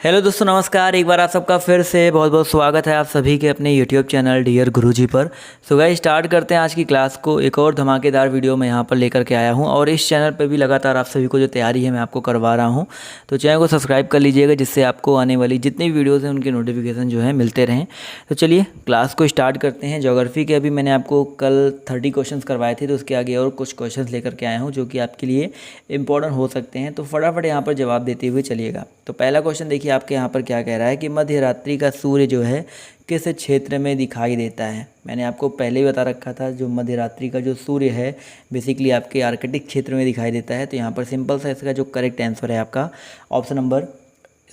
Hello दोस्तों, नमस्कार। एक बार आप सबका फिर से बहुत बहुत स्वागत है आप सभी के अपने यूट्यूब चैनल डियर गुरुजी पर। सो गाइस, स्टार्ट करते हैं आज की क्लास को। एक और धमाकेदार वीडियो मैं यहाँ पर लेकर के आया हूँ और इस चैनल पर भी लगातार आप सभी को जो तैयारी है मैं आपको करवा रहा हूँ। तो चैनल को सब्सक्राइब कर लीजिएगा जिससे आपको आने वाली जितनी भी वीडियोज़ हैं उनके नोटिफिकेशन जो है मिलते रहें। तो चलिए क्लास को स्टार्ट करते हैं। ज्योग्राफी के अभी मैंने आपको कल 30 क्वेश्चन करवाए थे, तो उसके आगे और कुछ क्वेश्चन लेकर के आया हूँ जो कि आपके लिए इंपॉर्टेंट हो सकते हैं। तो फटाफट यहाँ पर जवाब देते हुए चलिएगा। तो पहला क्वेश्चन देखिए आपके यहाँ पर क्या कह रहा है कि मध्य रात्रि का सूर्य जो है किस क्षेत्र में दिखाई देता है। मैंने आपको पहले ही बता रखा था, जो मध्य रात्रि का जो सूर्य है बेसिकली आपके आर्कटिक क्षेत्र में दिखाई देता है। तो यहाँ पर सिंपल सा इसका जो करेक्ट आंसर है आपका ऑप्शन नंबर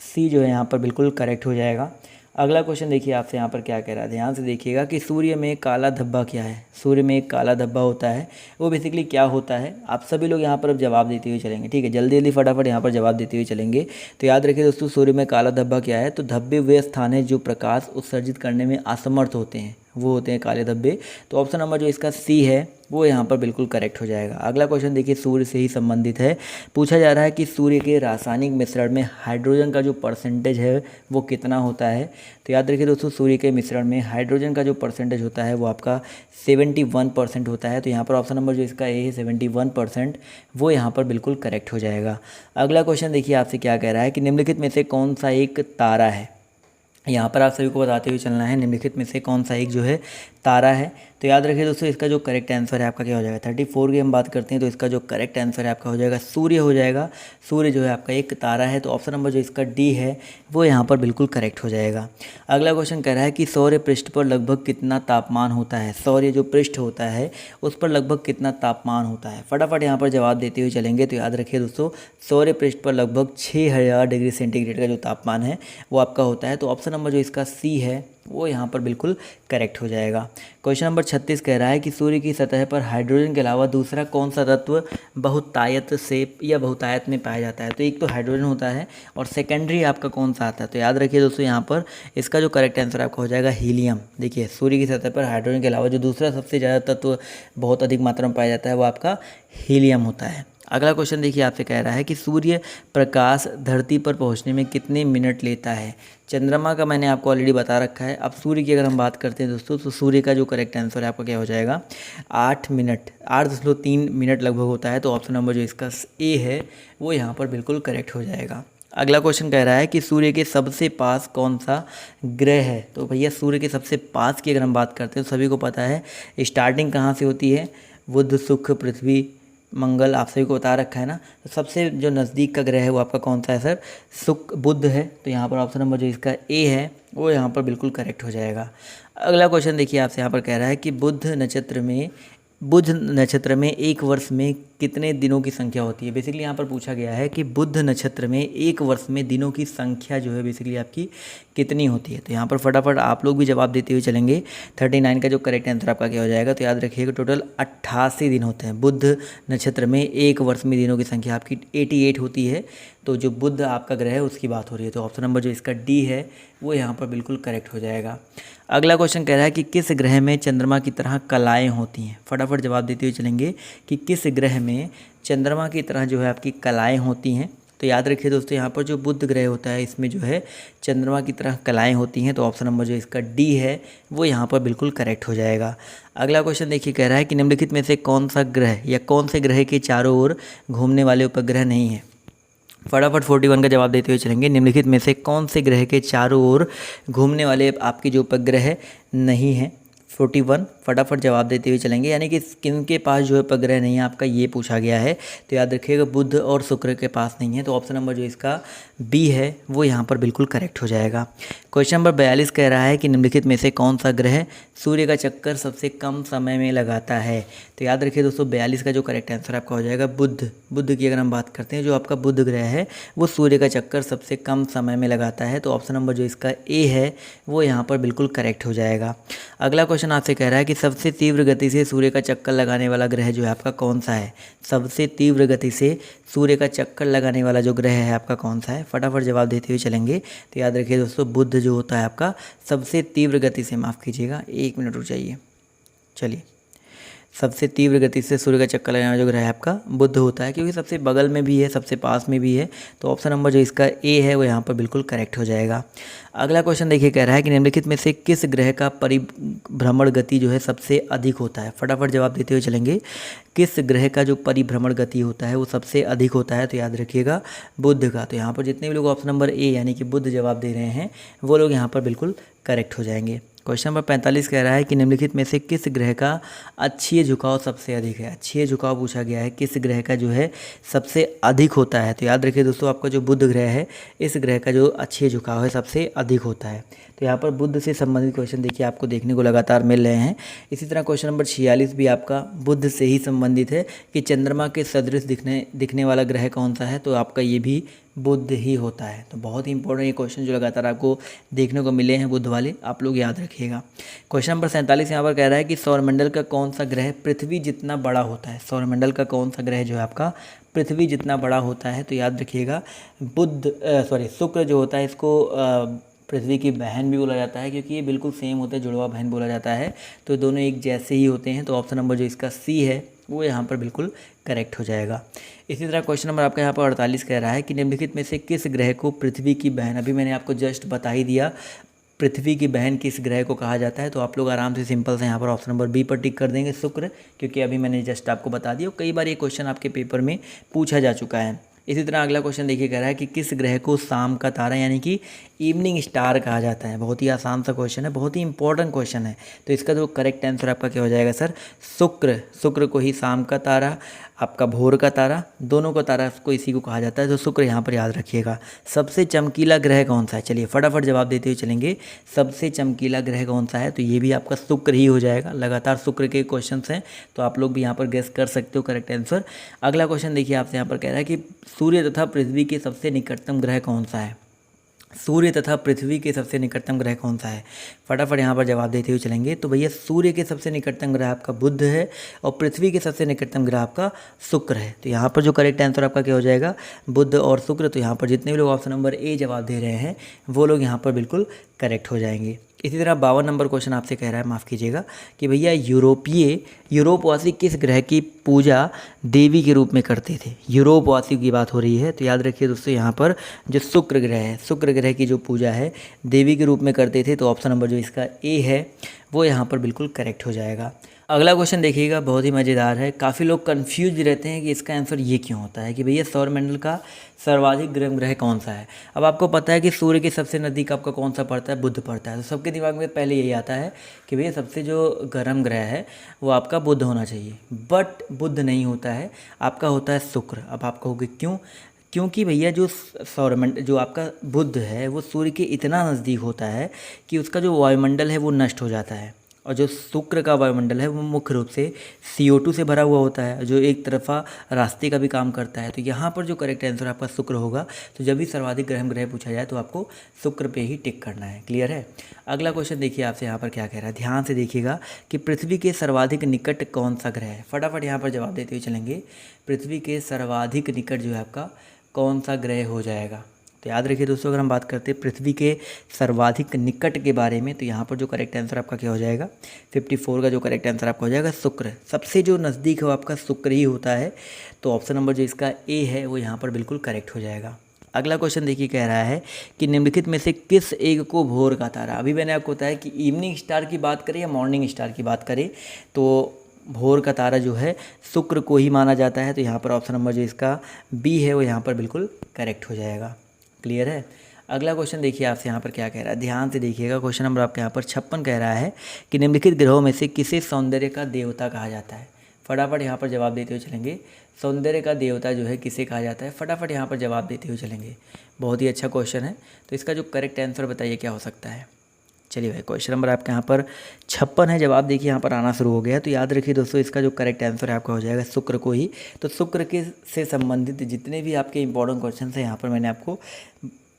सी जो है यहाँ पर बिल्कुल करेक्ट हो जाएगा। अगला क्वेश्चन देखिए आपसे यहाँ पर क्या कह रहा है, ध्यान से देखिएगा कि सूर्य में काला धब्बा क्या है। सूर्य में एक काला धब्बा होता है, वो बेसिकली क्या होता है। आप सभी लोग यहाँ पर अब जवाब देते हुए चलेंगे, ठीक है। जल्दी जल्दी फटाफट यहाँ पर जवाब देते हुए चलेंगे। तो याद रखिए दोस्तों, सूर्य में काला धब्बा क्या है। तो धब्बे वे स्थान है जो प्रकाश उत्सर्जित करने में असमर्थ होते हैं, वो होते हैं काले धब्बे। तो ऑप्शन नंबर जो इसका सी है वो यहाँ पर बिल्कुल करेक्ट हो जाएगा। अगला क्वेश्चन देखिए सूर्य से ही संबंधित है। पूछा जा रहा है कि सूर्य के रासायनिक मिश्रण में हाइड्रोजन का जो परसेंटेज है वो कितना होता है। तो याद रखिए दोस्तों, सूर्य के मिश्रण में हाइड्रोजन का जो परसेंटेज होता है वो आपका 71% होता है। तो यहाँ पर ऑप्शन नंबर जो इसका ए है 71%, वो यहाँ पर बिल्कुल करेक्ट हो जाएगा। अगला क्वेश्चन देखिए आपसे क्या कह रहा है कि निम्नलिखित में से कौन सा एक तारा है। यहाँ पर आप सभी को बताते हुए चलना है निम्नलिखित में से कौन सा एक जो है तारा है। तो याद रखिए दोस्तों, इसका जो करेक्ट आंसर है आपका क्या हो जाएगा। 34 की हम बात करते हैं तो इसका जो करेक्ट आंसर है आपका हो जाएगा सूर्य हो जाएगा। सूर्य जो है आपका एक तारा है। तो ऑप्शन नंबर जो इसका डी है वो यहाँ पर बिल्कुल करेक्ट हो जाएगा। अगला क्वेश्चन कह रहा है कि सौर्य पृष्ठ पर लगभग कितना तापमान होता है। सौर्य जो पृष्ठ होता है उस पर लगभग कितना तापमान होता है। फटाफट यहाँ पर जवाब देते हुए चलेंगे। तो याद रखिए दोस्तों, सौर्य पृष्ठ पर लगभग 6000 डिग्री सेंटीग्रेड का जो तापमान है वो आपका होता है। तो ऑप्शन नंबर जो इसका सी है वो यहाँ पर बिल्कुल करेक्ट हो जाएगा। क्वेश्चन नंबर 36 कह रहा है कि सूर्य की सतह पर हाइड्रोजन के अलावा दूसरा कौन सा तत्व बहुतायत से या बहुतायत में पाया जाता है। तो एक तो हाइड्रोजन होता है और सेकेंडरी आपका कौन सा आता है। तो याद रखिए दोस्तों, यहाँ पर इसका जो करेक्ट आंसर आपका हो जाएगा हीलियम। देखिए सूर्य की सतह पर हाइड्रोजन के अलावा जो दूसरा सबसे ज़्यादा तत्व बहुत अधिक मात्रा में पाया जाता है वो आपका हीलियम होता है। अगला क्वेश्चन देखिए आपसे कह रहा है कि सूर्य प्रकाश धरती पर पहुंचने में कितने मिनट लेता है। चंद्रमा का मैंने आपको ऑलरेडी बता रखा है। अब सूर्य की अगर हम बात करते हैं दोस्तों, तो सूर्य का जो करेक्ट आंसर है आपका क्या हो जाएगा 8 मिनट, 8.3 मिनट लगभग होता है। तो ऑप्शन नंबर जो इसका ए है वो यहाँ पर बिल्कुल करेक्ट हो जाएगा। अगला क्वेश्चन कह रहा है कि सूर्य के सबसे पास कौन सा ग्रह है। तो भैया सूर्य के सबसे पास की अगर हम बात करते हैं तो सभी को पता है स्टार्टिंग कहाँ से होती है, बुध शुक्र पृथ्वी मंगल, आप सभी को बता रखा है ना। तो सबसे जो नज़दीक का ग्रह है वो आपका कौन सा है सर, शुक्र बुध है। तो यहाँ पर ऑप्शन नंबर जो इसका ए है वो यहाँ पर बिल्कुल करेक्ट हो जाएगा। अगला क्वेश्चन देखिए आपसे यहाँ पर कह रहा है कि बुध नक्षत्र में एक वर्ष में कितने दिनों की संख्या होती है। बेसिकली यहाँ पर पूछा गया है कि बुध नक्षत्र में एक वर्ष में दिनों की संख्या जो है बेसिकली आपकी कितनी होती है। तो यहाँ पर फटाफट आप लोग भी जवाब देते हुए चलेंगे। 39 का जो करेक्ट आंसर आपका क्या हो जाएगा। तो याद रखिएगा टोटल 88 दिन होते हैं। बुध नक्षत्र में एक वर्ष में दिनों की संख्या आपकी 88 होती है। तो जो बुध आपका ग्रह है उसकी बात हो रही है। तो ऑप्शन नंबर जो इसका डी है वो यहाँ पर बिल्कुल करेक्ट हो जाएगा। अगला क्वेश्चन कह रहा है कि किस ग्रह में चंद्रमा की तरह कलाएँ होती हैं। फटाफट जवाब देते हुए चलेंगे कि किस ग्रह में चंद्रमा की तरह जो है आपकी कलाएँ होती हैं। तो याद रखिए दोस्तों, यहाँ पर जो बुध ग्रह होता है इसमें जो है चंद्रमा की तरह कलाएँ होती हैं। तो ऑप्शन नंबर जो इसका डी है वो यहाँ पर बिल्कुल करेक्ट हो जाएगा। अगला क्वेश्चन देखिए कह रहा है कि निम्नलिखित में से कौन सा ग्रह या कौन से ग्रह के चारों ओर घूमने वाले उपग्रह नहीं है। फटाफट 41 का जवाब देते हुए चलेंगे। निम्नलिखित में से कौन से ग्रह के चारों ओर घूमने वाले आपके जो उपग्रह नहीं है। 41 फटाफट जवाब देते हुए चलेंगे, यानी कि किन के पास जो है उपग्रह नहीं है आपका ये पूछा गया है। तो याद रखिएगा बुध और शुक्र के पास नहीं है। तो ऑप्शन नंबर जो इसका बी है वो यहाँ पर बिल्कुल करेक्ट हो जाएगा। क्वेश्चन नंबर 42 कह रहा है कि निम्नलिखित में से कौन सा ग्रह सूर्य का चक्कर सबसे कम समय में लगाता है। तो याद रखिए दोस्तों, 42 का जो करेक्ट आंसर आपका हो जाएगा बुध। बुध की अगर हम बात करते हैं, जो आपका बुध ग्रह है वो सूर्य का चक्कर सबसे कम समय में लगाता है। तो ऑप्शन नंबर जो इसका ए है वो यहाँ पर बिल्कुल करेक्ट हो जाएगा। अगला क्वेश्चन आपसे कह रहा है कि सबसे तीव्र गति से सूर्य का चक्कर लगाने वाला ग्रह जो है आपका कौन सा है। सबसे तीव्र गति से सूर्य का चक्कर लगाने वाला जो ग्रह है आपका कौन सा है। फटाफट जवाब देते हुए चलेंगे। तो याद रखिए दोस्तों, बुध जो होता है आपका सबसे तीव्र गति से, माफ़ कीजिएगा 1 मिनट रुक जाइए, चलिए सबसे तीव्र गति से सूर्य का चक्कर लगाने वाला जो ग्रह है आपका बुध होता है, क्योंकि सबसे बगल में भी है, सबसे पास में भी है। तो ऑप्शन नंबर जो इसका ए है वो यहाँ पर बिल्कुल करेक्ट हो जाएगा। अगला क्वेश्चन देखिए, कह रहा है कि निम्नलिखित में से किस ग्रह का परिभ्रमण गति जो है सबसे अधिक होता है। फटाफट जवाब देते हुए चलेंगे। किस ग्रह का जो परिभ्रमण गति होता है वो सबसे अधिक होता है, तो याद रखिएगा बुध का। तो यहाँ पर जितने भी लोग ऑप्शन नंबर ए यानी कि बुध जवाब दे रहे हैं वो लोग यहाँ पर बिल्कुल करेक्ट हो जाएंगे। क्वेश्चन नंबर 45 कह रहा है कि निम्नलिखित में से किस ग्रह का अक्षीय झुकाव सबसे अधिक है। अक्षीय झुकाव पूछा गया है, किस ग्रह का जो है सबसे अधिक होता है। तो याद रखिए दोस्तों, आपका जो बुध ग्रह है इस ग्रह का जो अक्षीय झुकाव है सबसे अधिक होता है। तो यहाँ पर बुध से संबंधित क्वेश्चन देखिए आपको देखने को लगातार मिल रहे हैं। इसी तरह क्वेश्चन नंबर 46 भी आपका बुध से ही संबंधित है कि चंद्रमा के सदृश दिखने वाला ग्रह कौन सा है, तो आपका ये भी बुध ही होता है। तो बहुत ही इंपॉर्टेंट ये क्वेश्चन जो लगातार आपको देखने को मिले हैं बुध वाले, आप लोग याद रखिएगा। क्वेश्चन नंबर 47 यहाँ पर कह रहा है कि सौरमंडल का कौन सा ग्रह पृथ्वी जितना बड़ा होता है। सौरमंडल का कौन सा ग्रह जो है आपका पृथ्वी जितना बड़ा होता है, तो याद रखिएगा शुक्र जो होता है इसको पृथ्वी की बहन भी बोला जाता है, क्योंकि ये बिल्कुल सेम होता है, जुड़वा बहन बोला जाता है। तो दोनों एक जैसे ही होते हैं। तो ऑप्शन नंबर जो इसका सी है वो यहाँ पर बिल्कुल करेक्ट हो जाएगा। इसी तरह क्वेश्चन नंबर आपका यहाँ पर 48 कह रहा है कि निम्नलिखित में से किस ग्रह को पृथ्वी की बहन, अभी मैंने आपको जस्ट बता ही दिया पृथ्वी की बहन किस ग्रह को कहा जाता है। तो आप लोग आराम से सिंपल से यहाँ पर ऑप्शन नंबर बी पर टिक कर देंगे, शुक्र, क्योंकि अभी मैंने जस्ट आपको बता दिया। कई बार ये क्वेश्चन आपके पेपर में पूछा जा चुका है। इसी तरह अगला क्वेश्चन देखिए, कह रहा है कि किस ग्रह को शाम का तारा यानी कि इवनिंग स्टार कहा जाता है। बहुत ही आसान सा क्वेश्चन है, बहुत ही इंपॉर्टेंट क्वेश्चन है। तो इसका जो करेक्ट आंसर आपका क्या हो जाएगा सर, शुक्र को ही शाम का तारा, आपका भोर का तारा, दोनों का तारा को इसी को कहा जाता है। तो शुक्र यहाँ पर याद रखिएगा। सबसे चमकीला ग्रह कौन सा है, चलिए फटाफट जवाब देते हुए चलेंगे। सबसे चमकीला ग्रह कौन सा है, तो ये भी आपका शुक्र ही हो जाएगा। लगातार शुक्र के क्वेश्चन हैं, तो आप लोग भी यहाँ पर गेस कर सकते हो करेक्ट आंसर। अगला क्वेश्चन देखिए आपसे यहाँ पर कह रहा है कि सूर्य तथा पृथ्वी के सबसे निकटतम ग्रह कौन सा है। सूर्य तथा पृथ्वी के सबसे निकटतम ग्रह कौन सा है, फटाफट यहाँ पर जवाब देते हुए चलेंगे। तो भैया सूर्य के सबसे निकटतम ग्रह आपका बुध है और पृथ्वी के सबसे निकटतम ग्रह आपका शुक्र है। तो यहाँ पर जो करेक्ट आंसर आपका क्या हो जाएगा, बुध और शुक्र। तो यहाँ पर जितने भी लोग ऑप्शन नंबर ए जवाब दे रहे हैं वो लोग यहाँ पर बिल्कुल करेक्ट हो जाएंगे। इसी तरह 52 नंबर क्वेश्चन आपसे कह रहा है, माफ़ कीजिएगा, कि भैया यूरोपवासी किस ग्रह की पूजा देवी के रूप में करते थे। यूरोपवासी की बात हो रही है। तो याद रखिए दोस्तों, यहाँ पर जो शुक्र ग्रह है, शुक्र ग्रह की जो पूजा है देवी के रूप में करते थे। तो ऑप्शन नंबर जो इसका ए है वो यहाँ पर बिल्कुल करेक्ट हो जाएगा। अगला क्वेश्चन देखिएगा, बहुत ही मज़ेदार है। काफ़ी लोग कंफ्यूज रहते हैं कि इसका आंसर ये क्यों होता है कि भैया सौरमंडल का सर्वाधिक गर्म ग्रह कौन सा है। अब आपको पता है कि सूर्य के सबसे नज़दीक आपका कौन सा पड़ता है, बुध पड़ता है। तो सबके दिमाग में पहले यही आता है कि भैया सबसे जो गर्म ग्रह है वो आपका बुध होना चाहिए, बट बुध नहीं होता है, आपका होता है शुक्र। अब आप कहोगे क्यों, क्योंकि भैया जो सौरमंडल जो आपका बुध है वो सूर्य के इतना नज़दीक होता है कि उसका जो वायुमंडल है वो नष्ट हो जाता है, और जो शुक्र का वायुमंडल है वो मुख्य रूप से CO2 से भरा हुआ होता है, जो एक तरफा रास्ते का भी काम करता है। तो यहाँ पर जो करेक्ट आंसर आपका शुक्र होगा। तो जब भी सर्वाधिक गर्म ग्रह पूछा जाए तो आपको शुक्र पे ही टिक करना है। क्लियर है। अगला क्वेश्चन देखिए आपसे यहाँ पर क्या कह रहा है, ध्यान से देखिएगा कि पृथ्वी के सर्वाधिक निकट कौन सा ग्रह है। फटाफट यहाँ पर जवाब देते हुए चलेंगे। पृथ्वी के सर्वाधिक निकट जो है आपका कौन सा ग्रह हो जाएगा। तो याद रखिए दोस्तों, अगर हम बात करते हैं पृथ्वी के सर्वाधिक निकट के बारे में, तो यहाँ पर जो करेक्ट आंसर आपका क्या हो जाएगा, 54 का जो करेक्ट आंसर आपका हो जाएगा शुक्र। सबसे जो नज़दीक है वो आपका शुक्र ही होता है। तो ऑप्शन नंबर जो इसका ए है वो यहाँ पर बिल्कुल करेक्ट हो जाएगा। अगला क्वेश्चन देखिए, कह रहा है कि निम्नलिखित में से किस एक को भोर का तारा, अभी मैंने आपको बताया कि इवनिंग स्टार की बात करें या मॉर्निंग स्टार की बात करें, तो भोर का तारा जो है शुक्र को ही माना जाता है। तो यहाँ पर ऑप्शन नंबर जो इसका बी है वो यहाँ पर बिल्कुल करेक्ट हो जाएगा। क्लियर है। अगला क्वेश्चन देखिए आपसे यहाँ पर क्या कह रहा है, ध्यान से देखिएगा। क्वेश्चन नंबर आपके यहाँ पर 56 कह रहा है कि निम्नलिखित ग्रहों में से किसे सौंदर्य का देवता कहा जाता है। फटाफट यहाँ पर जवाब देते हुए चलेंगे। सौंदर्य का देवता जो है किसे कहा जाता है, फटाफट यहाँ पर जवाब देते हुए चलेंगे। बहुत ही अच्छा क्वेश्चन है। तो इसका जो करेक्ट आंसर बताइए क्या हो सकता है। चलिए भाई, क्वेश्चन नंबर आपके यहाँ पर 56 है, जवाब देखिए यहाँ पर आना शुरू हो गया। तो याद रखिए दोस्तों, इसका जो करेक्ट आंसर है आपका हो जाएगा शुक्र को ही। तो शुक्र के से संबंधित जितने भी आपके इंपॉर्टेंट क्वेश्चन हैं यहाँ पर मैंने आपको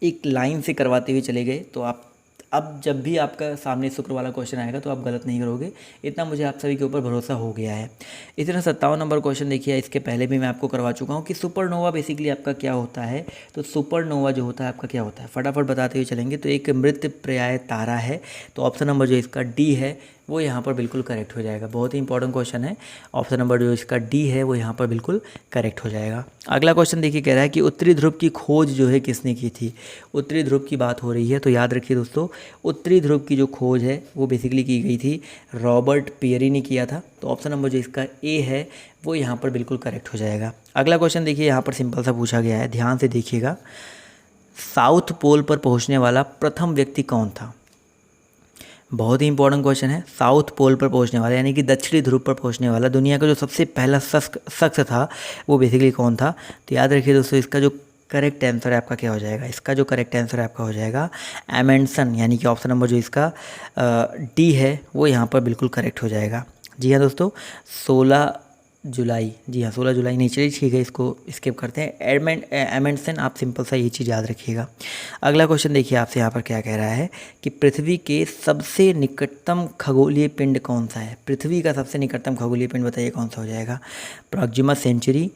एक लाइन से करवाते हुए चले गए। तो आप अब जब भी आपका सामने शुक्र वाला क्वेश्चन आएगा तो आप गलत नहीं करोगे, इतना मुझे आप सभी के ऊपर भरोसा हो गया है। इसी तरह 57 नंबर क्वेश्चन देखिए, इसके पहले भी मैं आपको करवा चुका हूँ कि सुपरनोवा बेसिकली आपका क्या होता है। तो सुपरनोवा जो होता है आपका क्या होता है, फटाफट बताते हुए चलेंगे। तो एक मृत पर्याय तारा है। तो ऑप्शन नंबर जो इसका डी है वो यहाँ पर बिल्कुल करेक्ट हो जाएगा। बहुत ही इंपॉर्टेंट क्वेश्चन है। ऑप्शन नंबर जो इसका डी है वो यहाँ पर बिल्कुल करेक्ट हो जाएगा। अगला क्वेश्चन देखिए, कह रहा है कि उत्तरी ध्रुव की खोज जो है किसने की थी। उत्तरी ध्रुव की बात हो रही है, तो याद रखिए दोस्तों, उत्तरी ध्रुव की जो खोज है वो बेसिकली की गई थी रॉबर्ट पियरी ने किया था। तो ऑप्शन नंबर जो इसका ए है वो यहाँ पर बिल्कुल करेक्ट हो जाएगा। अगला क्वेश्चन देखिए, यहाँ पर सिंपल सा पूछा गया है, ध्यान से देखिएगा। साउथ पोल पर पहुँचने वाला प्रथम व्यक्ति कौन था। बहुत ही इंपॉर्टेंट क्वेश्चन है। साउथ पोल पर पहुंचने वाला यानी कि दक्षिणी ध्रुव पर पहुंचने वाला दुनिया का जो सबसे पहला शख्स था वो बेसिकली कौन था। तो याद रखिए दोस्तों, इसका जो करेक्ट आंसर है आपका क्या हो जाएगा। इसका जो करेक्ट आंसर है आपका हो जाएगा एमंडसन, यानी कि ऑप्शन नंबर जो इसका डी है वो यहाँ पर बिल्कुल करेक्ट हो जाएगा। जी हाँ दोस्तों, 16 जुलाई, जी हाँ 16 जुलाई नहीं, चलिए ठीक है, इसको स्किप करते हैं। एमंडसन, आप सिंपल सा ये चीज़ याद रखिएगा। अगला क्वेश्चन देखिए आपसे यहाँ पर क्या कह रहा है कि पृथ्वी के सबसे निकटतम खगोलीय पिंड कौन सा है। पृथ्वी का सबसे निकटतम खगोलीय पिंड बताइए कौन सा हो जाएगा। प्रॉक्सिमा सेंचुरी,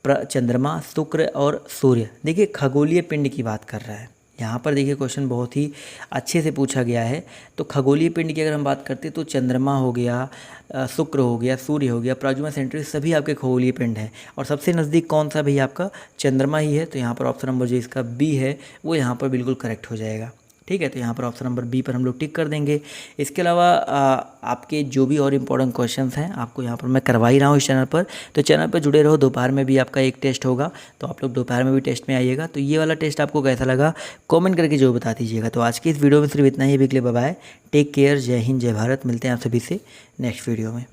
चंद्रमा, शुक्र और सूर्य। देखिए खगोलीय पिंड की बात कर रहा है यहाँ पर। देखिए क्वेश्चन बहुत ही अच्छे से पूछा गया है। तो खगोलीय पिंड की अगर हम बात करते हैं तो चंद्रमा हो गया, शुक्र हो गया, सूर्य हो गया, प्रॉक्सिमा सेंचुरी, सभी आपके खगोलीय पिंड हैं। और सबसे नज़दीक कौन सा भैया आपका चंद्रमा ही है। तो यहाँ पर ऑप्शन नंबर जो इसका बी है वो यहाँ पर बिल्कुल करेक्ट हो जाएगा। ठीक है, तो यहाँ पर ऑप्शन नंबर बी पर हम लोग टिक कर देंगे। इसके अलावा आपके जो भी और इम्पोर्टेंट क्वेश्चंस हैं आपको यहाँ पर मैं करवा ही रहा हूँ इस चैनल पर। तो चैनल पर जुड़े रहो। दोपहर में भी आपका एक टेस्ट होगा, तो आप लोग दोपहर में भी टेस्ट में आइएगा। तो ये वाला टेस्ट आपको कैसा लगा कमेंट करके जो बता दीजिएगा। तो आज की इस वीडियो में सिर्फ इतना ही। अभी के लिए बाय बाय, टेक केयर, जय हिंद, जय भारत। मिलते हैं आप सभी से नेक्स्ट वीडियो में।